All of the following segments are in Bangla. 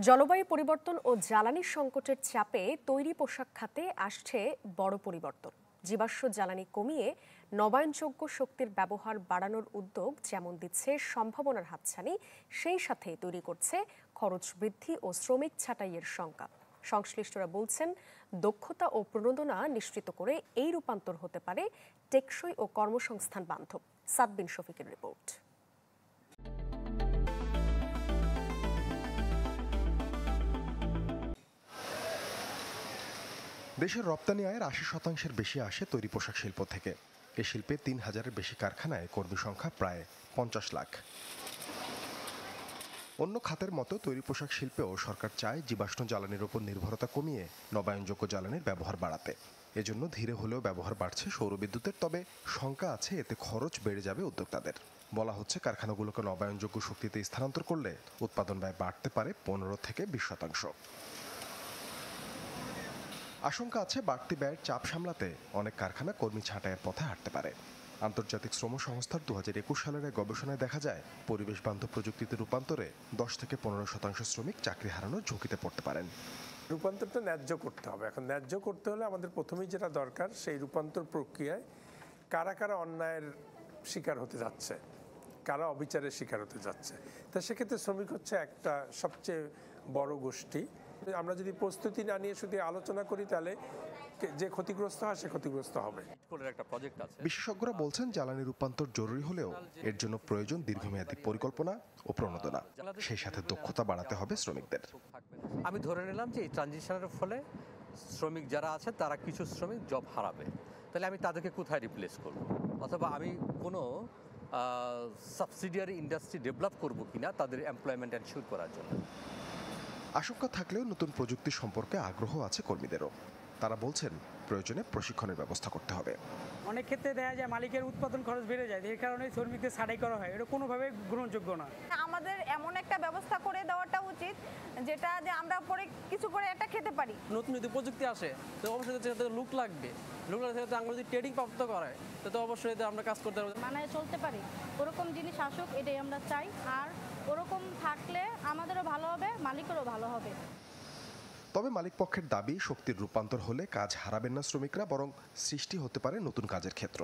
জলবায়ু পরিবর্তন ও জ্বালানি সংকটের চাপে তৈরি পোশাক খাতে আসছে বড় পরিবর্তন। জীবাশ্ম জ্বালানি কমিয়ে নবায়নযোগ্য শক্তির ব্যবহার বাড়ানোর উদ্যোগ যেমন দিচ্ছে সম্ভাবনার হাতছানি, সেই সাথে তৈরি করছে খরচ বৃদ্ধি ও শ্রমিক ছাঁটাইয়ের শঙ্কা। সংশ্লিষ্টরা বলছেন, দক্ষতা ও প্রণোদনা নিশ্চিত করে এই রূপান্তর হতে পারে টেকসই ও কর্মসংস্থান বান্ধব। সাদবিন শফিকের রিপোর্ট। দেশের রপ্তানি আয়ের ৮০% বেশি আসে তৈরি পোশাক শিল্প থেকে। এ শিল্পে ৩,০০০-এর বেশি কারখানায় কর্মী সংখ্যা প্রায় ৫০ লাখ। অন্য খাতের মতো তৈরি পোশাক শিল্পেও সরকার চায় জীবাশ্ম জ্বালানির উপর নির্ভরতা কমিয়ে নবায়নযোগ্য জ্বালানির ব্যবহার বাড়াতে। এজন্য ধীরে হলেও ব্যবহার বাড়ছে সৌরবিদ্যুতের, তবে শঙ্কা আছে এতে খরচ বেড়ে যাবে উদ্যোক্তাদের। বলা হচ্ছে, কারখানাগুলোকে নবায়নযোগ্য শক্তিতে স্থানান্তর করলে উৎপাদন ব্যয় বাড়তে পারে ১৫ থেকে ২০%। আশঙ্কা আছে বাড়তি ব্যয়ের চাপ সামলাতে অনেক কারখানা কর্মী ছাঁটাইয়ের পথে হাঁটতে পারে। আন্তর্জাতিক শ্রম সংস্থার ২০২১ সালের এক গবেষণায় দেখা যায়, পরিবেশ বান্ধব প্রযুক্তিতে রূপান্তরে ১০ থেকে ১৫% শ্রমিক চাকরি হারানোর ঝুঁকিতে পড়তে পারেন। রূপান্তরটা ন্যায্য করতে হবে। এখন ন্যায্য করতে হলে আমাদের প্রথমেই যেটা দরকার, সেই রূপান্তর প্রক্রিয়ায় কারা কারা অন্যায়ের শিকার হতে যাচ্ছে, কারা অবিচারের শিকার হতে যাচ্ছে। তা সেক্ষেত্রে শ্রমিক হচ্ছে একটা সবচেয়ে বড় গোষ্ঠী। আমরা যদি প্রস্তুতি না নিয়ে শুধু আলোচনা করি, তাহলে যে ক্ষতিগ্রস্ত হয় সে ক্ষতিগ্রস্ত হবে। বিশেষজ্ঞরা বলছেন, জ্বালানি রূপান্তর জরুরি হলেও এর জন্য প্রয়োজন দীর্ঘমেয়াদী পরিকল্পনা ও প্রণোদনা। সেই সাথে দক্ষতা বাড়াতে হবে শ্রমিকদের। আমি ধরে নিলাম যে এই ট্রানজিশনের ফলে শ্রমিক যারা আছে তারা কিছু শ্রমিক জব হারাবে, তাহলে আমি তাদেরকে কোথায় রিপ্লেস করব? অথবা আমি কোনো সাবসিডিয়ারি ইন্ডাস্ট্রি ডেভেলপ করব কিনা তাদের এমপ্লয়মেন্ট এনশিওর করার জন্য। আশঙ্কা থাকলেও নতুন প্রযুক্তি সম্পর্কে আগ্রহ আছে কর্মীদেরও। তারা বলছেন, প্রয়োজনে প্রশিক্ষণের ব্যবস্থা করতে হবে। অনেক ক্ষেত্রে দেখা যায় মালিকের উৎপাদন খরচ বেড়ে যায়, এর কারণে শ্রমিকদের ছাঁটাই করা হয়। এটা কোনোভাবে গ্রহণযোগ্য না। আমাদের এমন একটা ব্যবস্থা করে দেওয়াটা উচিত যেটা যে আমরা পরে কিছু করে একটা খেতে পারি। নতুন যদি প্রযুক্তি আসে তো অবশ্যই লুক লাগবে, লুক লাগলে আমরা যদি ট্রেডিং প্রাপ্ত করায় তো অবশ্যই আমরা কাজ করতে পারবো, মানায় চলতে পারি। ওরকম জিনিস আসুক, এটাই আমরা চাই। আর ওরকম থাকলে আমাদেরও ভালো হবে, মালিকেরও ভালো হবে। তবে মালিক পক্ষের দাবি, শক্তির রূপান্তর হলে কাজ হারাবেন না শ্রমিকরা, বরং সৃষ্টি হতে পারে নতুন কাজের ক্ষেত্র।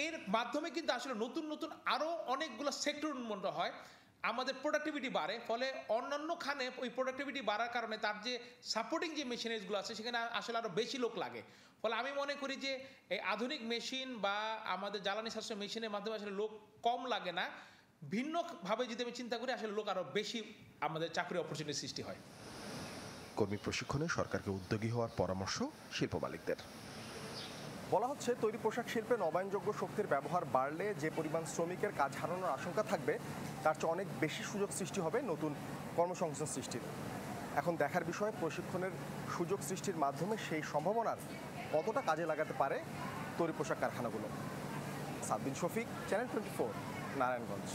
এর মাধ্যমে কিন্তু আসলে নতুন নতুন আরও অনেকগুলো সেক্টর উন্নত হয়, আমাদের প্রোডাক্টিভিটি বাড়ে। ফলে অন্যান্য খানে ওই প্রোডাক্টিভিটি বাড়ার কারণে তার যে সাপোর্টিং যে মেশিনারিজগুলো আছে সেখানে আসলে আরও বেশি লোক লাগে। ফলে আমি মনে করি যে এই আধুনিক মেশিন বা আমাদের জ্বালানি সাশ্রয় মেশিনের মাধ্যমে আসলে লোক কম লাগে না, ভিন্নভাবে যদি আমি চিন্তা করি আসলে লোক আরও বেশি আমাদের চাকরি অপরচুনিটি সৃষ্টি হয়। কর্মী প্রশিক্ষণে সরকারকে উদ্যোগী হওয়ার পরামর্শ শিল্প মালিকদের। বলা হচ্ছে, তৈরি পোশাক শিল্পে নবায়নযোগ্য শক্তির ব্যবহার বাড়লে যে পরিমাণ শ্রমিকের কাজ হারানোর আশঙ্কা থাকবে, তার চেয়ে অনেক বেশি সুযোগ সৃষ্টি হবে নতুন কর্মসংস্থান সৃষ্টির। এখন দেখার বিষয়, প্রশিক্ষণের সুযোগ সৃষ্টির মাধ্যমে সেই সম্ভাবনার কতটা কাজে লাগাতে পারে তৈরি পোশাক কারখানাগুলো। সাদবিন শফিক, চ্যানেল 24, নারায়ণগঞ্জ।